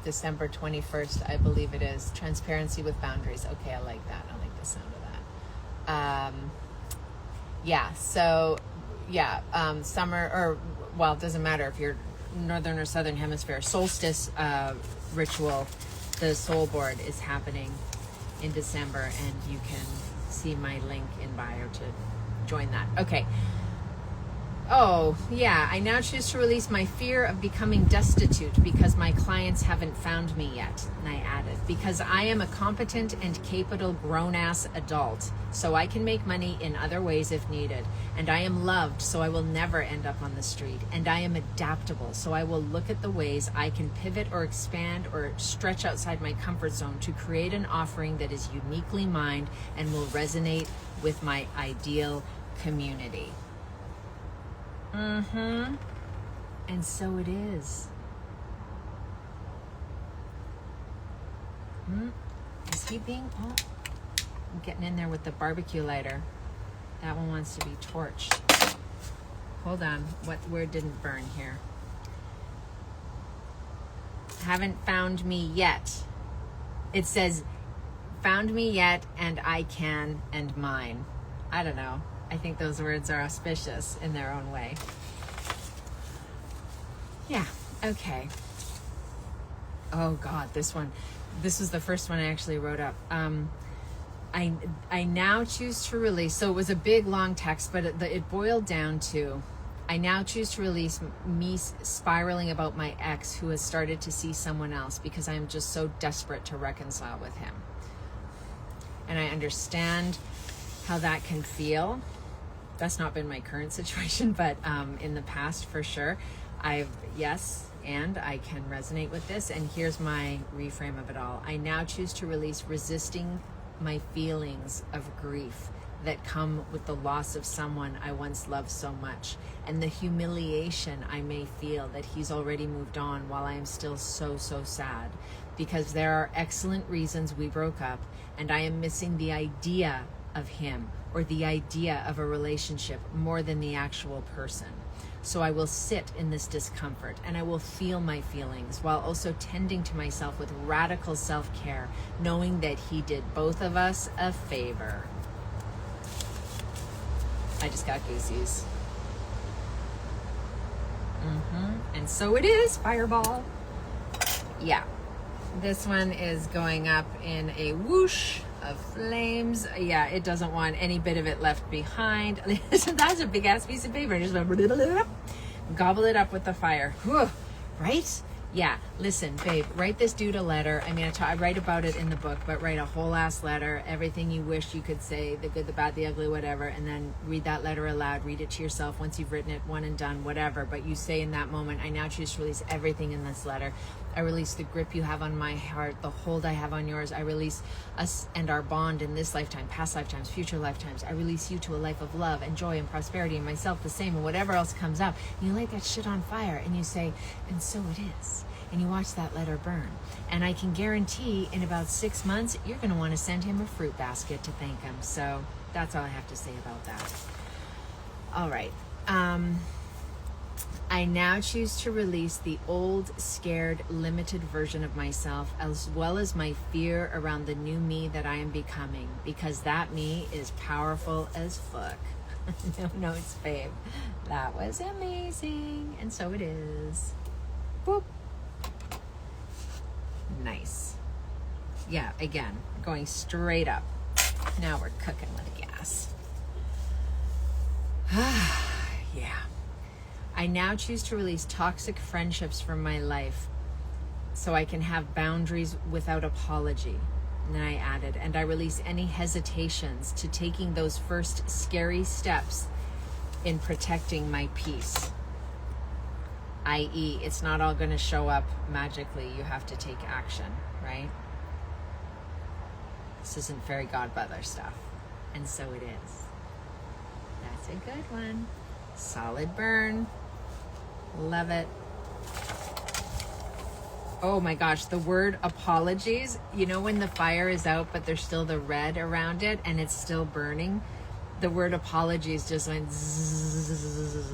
December 21st, I believe it is. Transparency with boundaries. Okay, I like that. I like the sound of that. Yeah, so yeah, summer, or well, it doesn't matter if you're northern or southern hemisphere. Solstice ritual, the soul board is happening in December, and you can see my link in bio to join that. Okay. Oh, yeah, I now choose to release my fear of becoming destitute because my clients haven't found me yet. And I added, because I am a competent and capable grown-ass adult, so I can make money in other ways if needed. And I am loved, so I will never end up on the street. And I am adaptable, so I will look at the ways I can pivot or expand or stretch outside my comfort zone to create an offering that is uniquely mine and will resonate with my ideal community. And so it is. Is he being... Oh, I'm getting in there with the barbecue lighter. That one wants to be torched. Hold on. Where didn't burn here? Haven't found me yet. It says, found me yet, and I can, and mine. I don't know. I think those words are auspicious in their own way. Yeah, okay. Oh God, this is the first one I actually wrote up. I now choose to release, so it was a big long text, but it boiled down to, I now choose to release me spiraling about my ex who has started to see someone else because I'm just so desperate to reconcile with him. And I understand how that can feel. That's not been my current situation, but in the past, for sure, yes, and I can resonate with this. And here's my reframe of it all. I now choose to release resisting my feelings of grief that come with the loss of someone I once loved so much, and the humiliation I may feel that he's already moved on while I am still so sad, because there are excellent reasons we broke up, and I am missing the idea of him or the idea of a relationship more than the actual person. So I will sit in this discomfort and I will feel my feelings while also tending to myself with radical self-care, knowing that he did both of us a favor. I just got goosies. And so it is, fireball. Yeah. This one is going up in a whoosh of flames. Yeah, it doesn't want any bit of it left behind. That's a big ass piece of paper. Just gobble it up with the fire. Whew, right? Yeah, listen, babe, write this dude a letter. I mean, I write about it in the book, but write a whole ass letter, everything you wish you could say, the good, the bad, the ugly, whatever, and then read that letter aloud, read it to yourself once you've written it, one and done, whatever. But you say in that moment, I now choose to release everything in this letter. I release the grip you have on my heart, the hold I have on yours. I release us and our bond in this lifetime, past lifetimes, future lifetimes. I release you to a life of love and joy and prosperity, and myself the same, and whatever else comes up. And you light that shit on fire and you say, and so it is. And you watch that letter burn. And I can guarantee in about 6 months, you're going to want to send him a fruit basket to thank him. So that's all I have to say about that. All right. I now choose to release the old, scared, limited version of myself, as well as my fear around the new me that I am becoming, because that me is powerful as fuck. No notes, babe. That was amazing. And so it is. Boop. Nice. Yeah, again, going straight up. Now we're cooking with gas. Yeah. I now choose to release toxic friendships from my life so I can have boundaries without apology. And then I added, and I release any hesitations to taking those first scary steps in protecting my peace. i.e., it's not all going to show up magically. You have to take action, right? This isn't fairy godmother stuff. And so it is. That's a good one. Solid burn. Love it. Oh my gosh, the word apologies, you know when the fire is out but there's still the red around it and it's still burning? The word apologies just went zzz.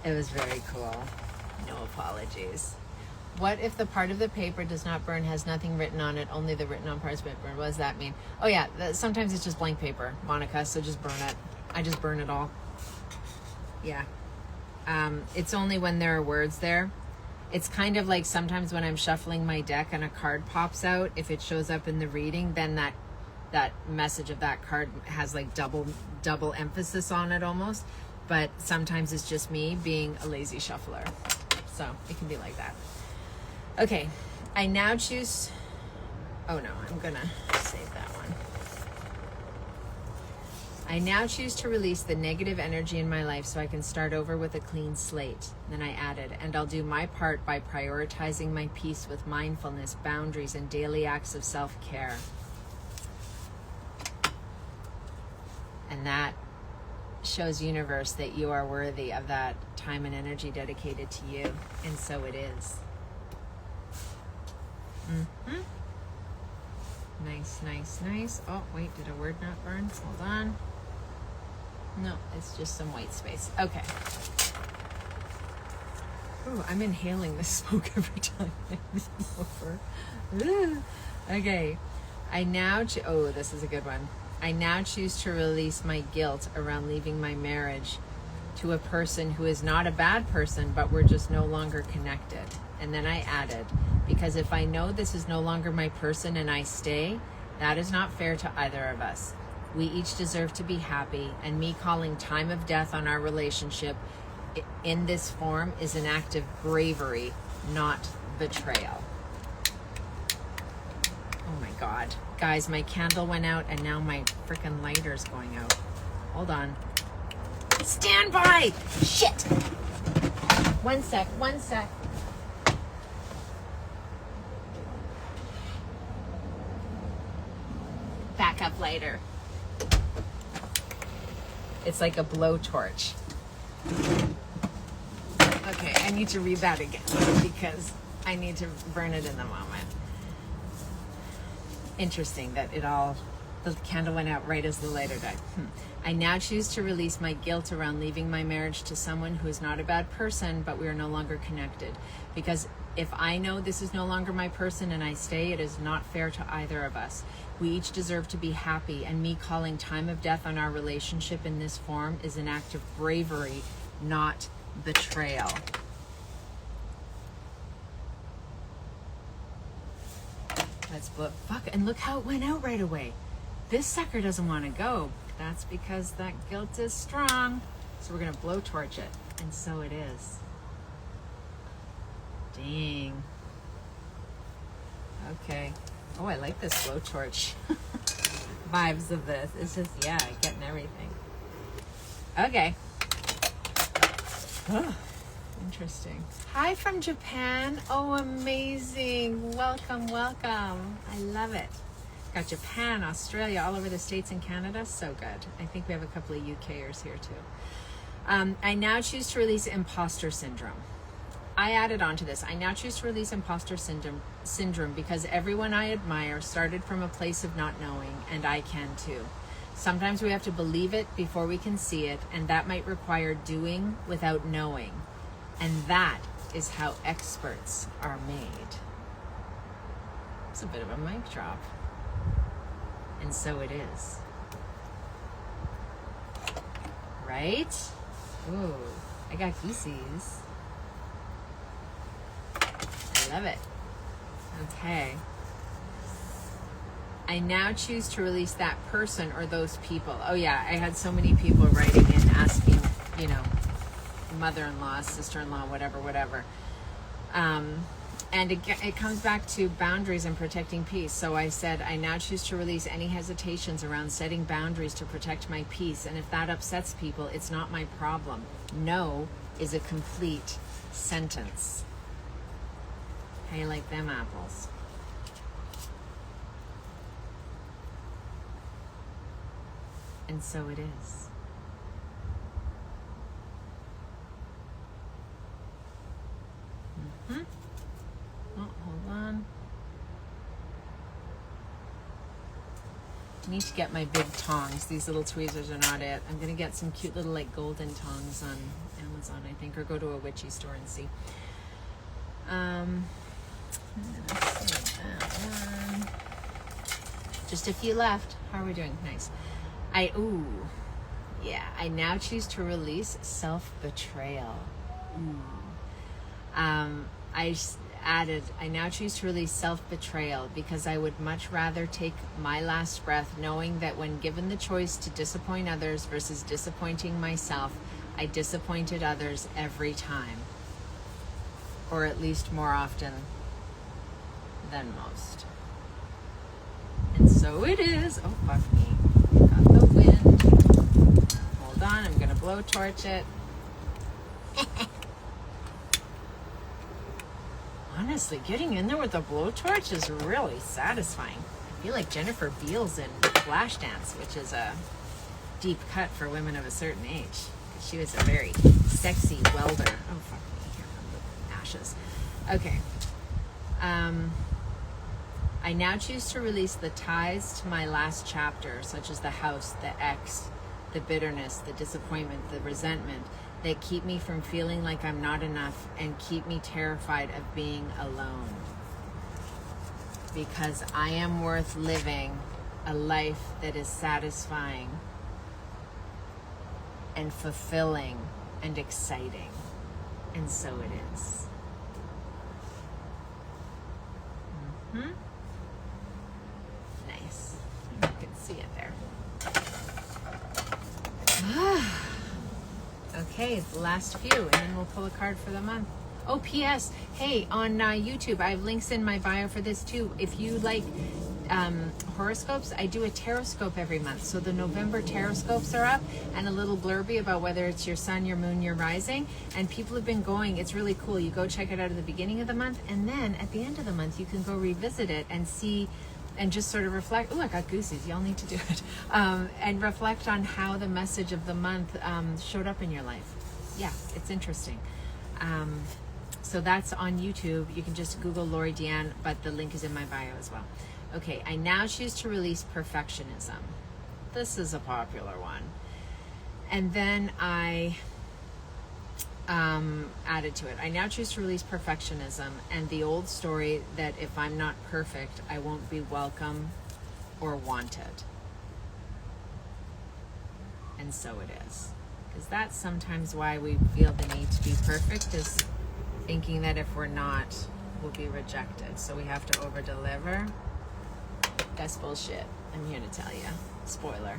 It was very cool. No apologies. What if the part of the paper does not burn, has nothing written on it, only the written on parts burn? What does that mean? Oh yeah, sometimes it's just blank paper, Monica, so just burn it. I just burn it all. Yeah. It's only when there are words there. It's kind of like sometimes when I'm shuffling my deck and a card pops out, if it shows up in the reading, then that message of that card has like double emphasis on it almost. But sometimes it's just me being a lazy shuffler. So it can be like that. Okay, I now choose, oh no, I'm gonna save that one. I now choose to release the negative energy in my life so I can start over with a clean slate. Then I added, and I'll do my part by prioritizing my peace with mindfulness, boundaries, and daily acts of self-care. And that shows universe that you are worthy of that time and energy dedicated to you. And so it is. Mm-hmm. Nice, nice, nice. Oh, wait, did a word not burn? Hold on. No, it's just some white space. Okay. Ooh, I'm inhaling this smoke every time I move over. Okay. I now, oh, this is a good one. I now choose to release my guilt around leaving my marriage to a person who is not a bad person, but we're just no longer connected. And then I added, because if I know this is no longer my person and I stay, that is not fair to either of us. We each deserve to be happy, and me calling time of death on our relationship in this form is an act of bravery, not betrayal. Oh my God. Guys, my candle went out and now my freaking lighter's going out. Hold on. Stand by! Shit! One sec. Backup lighter. It's like a blowtorch. Okay, I need to read that again because I need to burn it in the moment. Interesting that the candle went out right as the lighter died. I now choose to release my guilt around leaving my marriage to someone who is not a bad person, but we are no longer connected. Because if I know this is no longer my person and I stay, it is not fair to either of us. We each deserve to be happy, and me calling time of death on our relationship in this form is an act of bravery, not betrayal. Let's blow. Fuck, and look how it went out right away. This sucker doesn't want to go. That's because that guilt is strong. So we're going to blowtorch it. And so it is. Dang. Okay. Oh, I like this blowtorch vibes of this. It's just, yeah, getting everything. Okay. Oh, interesting. Hi from Japan. Oh, amazing. Welcome. I love it. Got Japan, Australia, all over the States and Canada. So good. I think we have a couple of UKers here too. I now choose to release imposter syndrome. I added on to this. I now choose to release imposter syndrome because everyone I admire started from a place of not knowing, and I can too. Sometimes we have to believe it before we can see it, and that might require doing without knowing. And that is how experts are made. It's a bit of a mic drop. And so it is. Right? Ooh, I got geesies. I love it. Okay. I now choose to release that person or those people. Oh yeah, I had so many people writing in asking, mother-in-law, sister-in-law, whatever. And it comes back to boundaries and protecting peace. So I said, I now choose to release any hesitations around setting boundaries to protect my peace. And if that upsets people, it's not my problem. No is a complete sentence. How you like them apples? And so it is. Oh, hold on. I need to get my big tongs. These little tweezers are not it. I'm going to get some cute little like golden tongs on Amazon, I think, or go to a witchy store and see. Let's see that one. Just a few left. How are we doing? Nice. I now choose to release self-betrayal. I now choose to release self-betrayal because I would much rather take my last breath knowing that when given the choice to disappoint others versus disappointing myself, I disappointed others every time. Or at least more often than most. And so it is. Oh, fuck me. Got the wind. Hold on, I'm going to blowtorch it. Honestly, getting in there with a blowtorch is really satisfying. I feel like Jennifer Beals in Flashdance, which is a deep cut for women of a certain age. She was a very sexy welder. Oh, fuck me. Here come the ashes. Okay. I now choose to release the ties to my last chapter, such as the house, the ex, the bitterness, the disappointment, the resentment, that keep me from feeling like I'm not enough and keep me terrified of being alone. Because I am worth living a life that is satisfying and fulfilling and exciting. And so it is. Nice. You can see it there. Okay, the last few, and then we'll pull a card for the month. Oh, P.S. Hey, on YouTube, I have links in my bio for this too. If you like horoscopes, I do a taroscope every month. So the November taroscopes are up, and a little blurby about whether it's your sun, your moon, your rising. And people have been going. It's really cool. You go check it out at the beginning of the month, and then at the end of the month, you can go revisit it and see, and just sort of reflect. Oh, I got goosies. Y'all need to do it. And reflect on how the message of the month showed up in your life. Yeah, it's interesting. So that's on YouTube. You can just Google Lori Deanne, but the link is in my bio as well. Okay, I now choose to release perfectionism. This is a popular one. And then I added to it. I now choose to release perfectionism and the old story that if I'm not perfect, I won't be welcome or wanted. And so it is. Because that's sometimes why we feel the need to be perfect, is thinking that if we're not, we'll be rejected. So we have to over-deliver. That's bullshit. I'm here to tell you. Spoiler.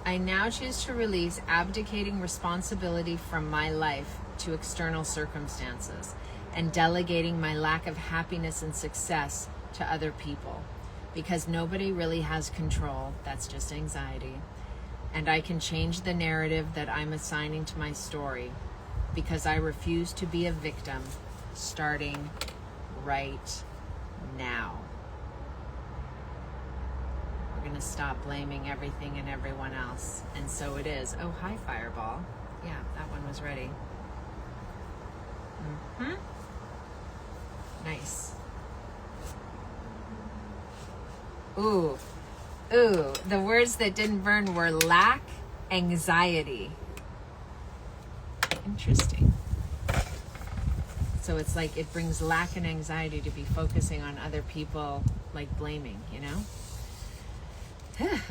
I now choose to release abdicating responsibility from my life to external circumstances and delegating my lack of happiness and success to other people, because nobody really has control. That's just anxiety. And I can change the narrative that I'm assigning to my story because I refuse to be a victim starting right now. We're going to stop blaming everything and everyone else. And so it is. Oh, hi, Fireball. Yeah, that one was ready. Nice. Ooh, the words that didn't burn were lack, anxiety. Interesting. So it's like it brings lack and anxiety to be focusing on other people, like blaming, you know?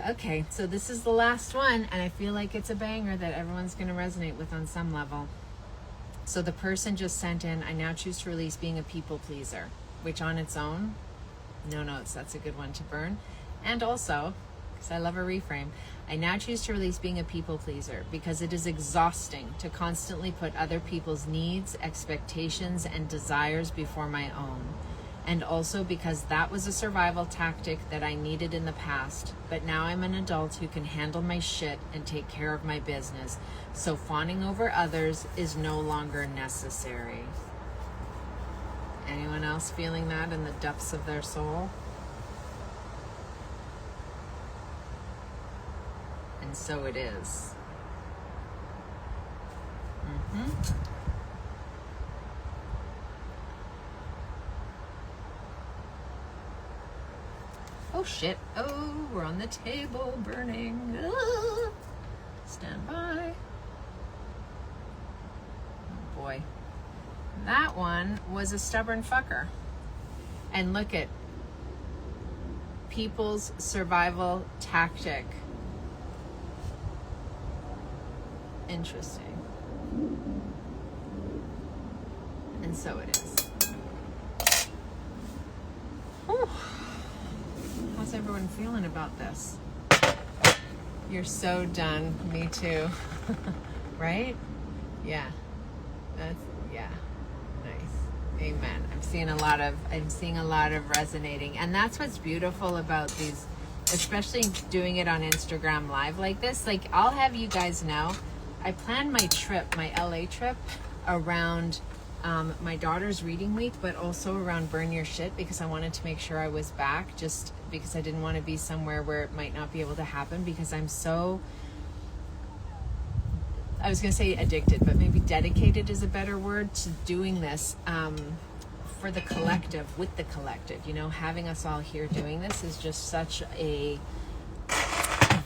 Okay, so this is the last one, and I feel like it's a banger that everyone's going to resonate with on some level. So the person just sent in, I now choose to release being a people pleaser, which on its own, no notes, that's a good one to burn. And also, because I love a reframe. I now choose to release being a people pleaser because it is exhausting to constantly put other people's needs, expectations, and desires before my own. And also because that was a survival tactic that I needed in the past. But now I'm an adult who can handle my shit and take care of my business. So fawning over others is no longer necessary. Anyone else feeling that in the depths of their soul? And so it is. Oh shit. Oh, we're on the table burning. Ah. Stand by. Oh boy. That one was a stubborn fucker. And look at people's survival tactic. Interesting. And so it is. Whew. How's everyone feeling about this? You're so done. Me too. Right? Yeah. Yeah. Nice. Amen. I'm seeing a lot of resonating. And that's what's beautiful about these, especially doing it on Instagram Live like this. Like, I'll have you guys know, I planned my trip, my LA trip, around my daughter's reading week, but also around Burn Your Shit, because I wanted to make sure I was back, just because I didn't want to be somewhere where it might not be able to happen, because I'm so, I was going to say addicted, but maybe dedicated is a better word, to doing this for the collective, with the collective. You know, having us all here doing this is just such a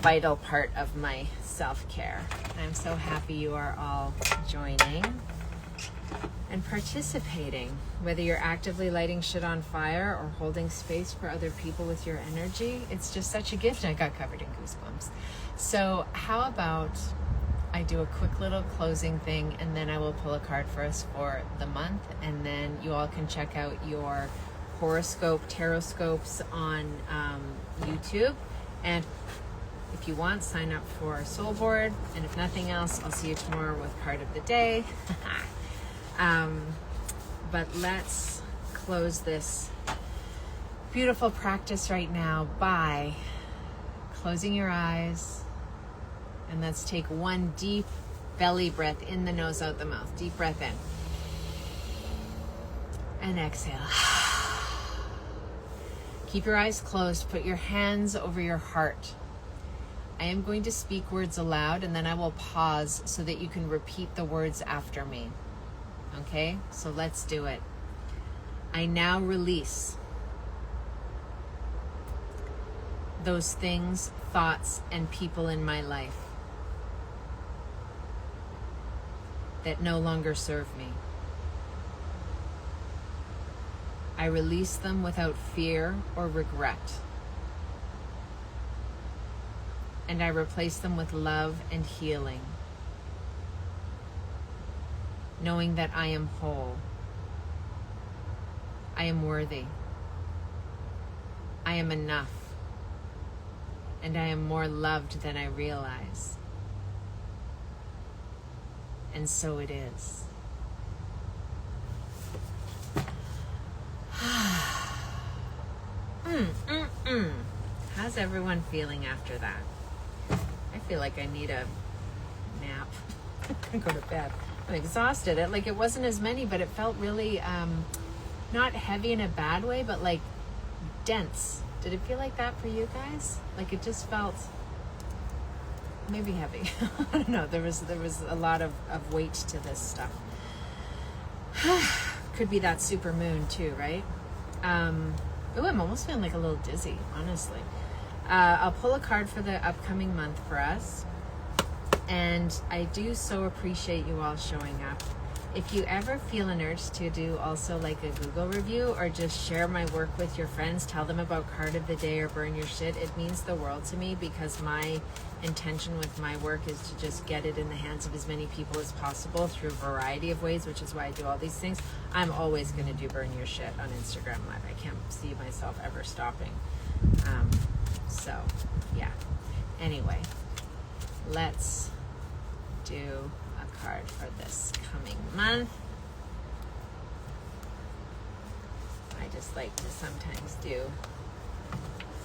vital part of my self-care. I'm so happy you are all joining and participating, whether you're actively lighting shit on fire or holding space for other people with your energy. It's just such a gift, and I got covered in goosebumps. So how about I do a quick little closing thing, and then I will pull a card for us for the month, and then you all can check out your horoscope, taroscopes on YouTube. And if you want, sign up for our soul board. And if nothing else, I'll see you tomorrow with card of the day. But let's close this beautiful practice right now by closing your eyes. And let's take one deep belly breath in the nose, out the mouth. Deep breath in. And exhale. Keep your eyes closed. Put your hands over your heart. I am going to speak words aloud, and then I will pause so that you can repeat the words after me. Okay? So let's do it. I now release those things, thoughts, and people in my life that no longer serve me. I release them without fear or regret. And I replace them with love and healing, knowing that I am whole. I am worthy. I am enough. And I am more loved than I realize. And so it is. How's everyone feeling after that? I feel like I need a nap. I'm gonna go to bed. I'm exhausted. It wasn't as many, but it felt really not heavy in a bad way, but like dense. Did it feel like that for you guys? Like it just felt maybe heavy. I don't know. There was a lot of weight to this stuff. Could be that super moon too, right? Oh, I'm almost feeling like a little dizzy, honestly. I'll pull a card for the upcoming month for us. And I do so appreciate you all showing up. If you ever feel an urge to do also like a Google review or just share my work with your friends, tell them about Card of the Day or Burn Your Shit, it means the world to me, because my intention with my work is to just get it in the hands of as many people as possible through a variety of ways, which is why I do all these things. I'm always going to do Burn Your Shit on Instagram Live. I can't see myself ever stopping. So, yeah. Anyway, let's do a card for this coming month. I just like to sometimes do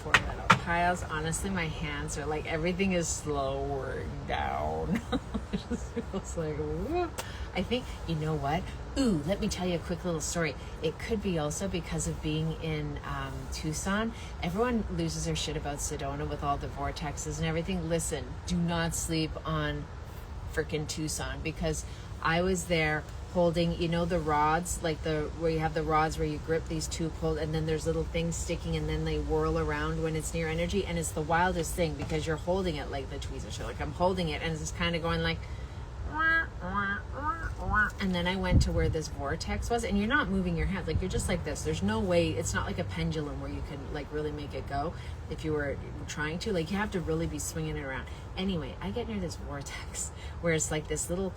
4 little piles. Honestly, my hands are like, everything is slowing down. It just feels like, whoop. I think, you know what? Ooh, let me tell you a quick little story. It could be also because of being in Tucson. Everyone loses their shit about Sedona with all the vortexes and everything. Listen, do not sleep on freaking Tucson, because I was there holding, you know, the rods, like where you have the rods where you grip these two pulled, and then there's little things sticking and then they whirl around when it's near energy, and it's the wildest thing because you're holding it like the tweezers show. Like I'm holding it and it's just kind of going like, and then I went to where this vortex was, and you're not moving your hands, like you're just like this. There's no way, it's not like a pendulum where you can like really make it go if you were trying to, like you have to really be swinging it around. Anyway, I get near this vortex where it's like this little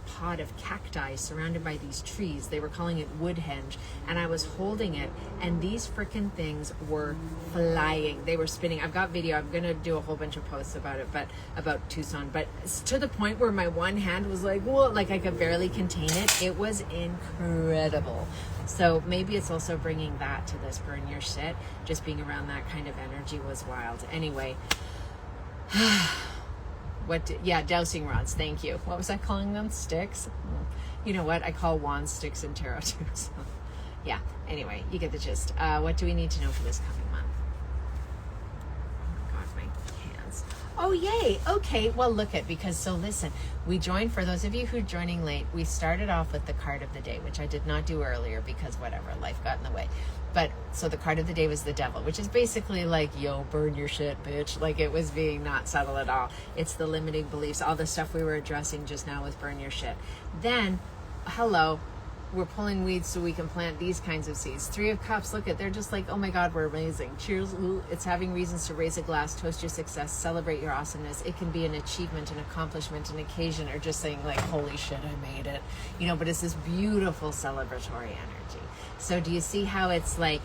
pod of cacti surrounded by these trees. They were calling it woodhenge, and I was holding it, and these freaking things were flying. They were spinning. I've got video. I'm gonna do a whole bunch of posts about it, but about Tucson. But to the point where my one hand was like, whoa, like I could barely contain it. It was incredible. So maybe it's also bringing that to this burn your shit. Just being around that kind of energy was wild. Anyway. Dowsing rods, thank you. What was I calling them? Sticks? You know what? I call wands sticks in tarot too. So, yeah, anyway, you get the gist. What do we need to know for this coming month? Oh God, my hands. Oh, yay. Okay, well, listen, we joined, for those of you who are joining late, we started off with the card of the day, which I did not do earlier because whatever, life got in the way. But so the card of the day was the devil, which is basically like, yo, burn your shit, bitch. Like it was being not subtle at all. It's the limiting beliefs, all the stuff we were addressing just now with burn your shit. Then, hello, we're pulling weeds so we can plant these kinds of seeds. 3 of Cups, look at, they're just like, oh my God, we're amazing. Cheers. Ooh, it's having reasons to raise a glass, toast your success, celebrate your awesomeness. It can be an achievement, an accomplishment, an occasion, or just saying like, holy shit, I made it. You know, but it's this beautiful celebratory energy. So do you see how it's like,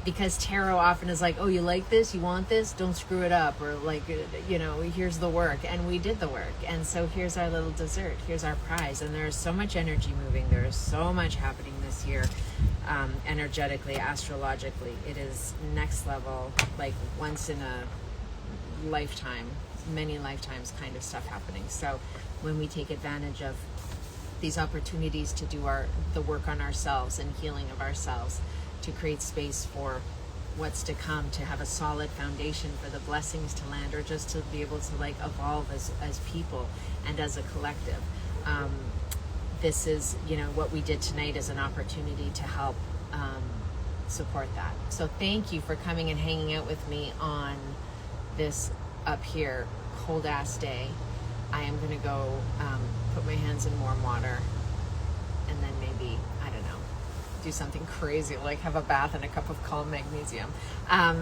because tarot often is like, oh, you like this, you want this, don't screw it up, or like, you know, here's the work, and we did the work, and so here's our little dessert, here's our prize. And there's so much energy moving, there is so much happening this year, energetically, astrologically. It is next level, like once in a lifetime, many lifetimes kind of stuff happening. So when we take advantage of these opportunities to do the work on ourselves and healing of ourselves, to create space for what's to come, to have a solid foundation for the blessings to land, or just to be able to like evolve as people and as a collective. This is, you know, what we did tonight is an opportunity to help support that. So thank you for coming and hanging out with me on this up here cold ass day. I am gonna go put my hands in warm water, and then maybe, I don't know, do something crazy like have a bath and a cup of calm magnesium.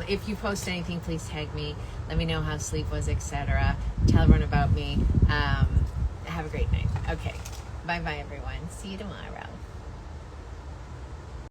If you post anything, please tag me. Let me know how sleep was, etc. Tell everyone about me. Have a great night. Okay, bye everyone. See you tomorrow.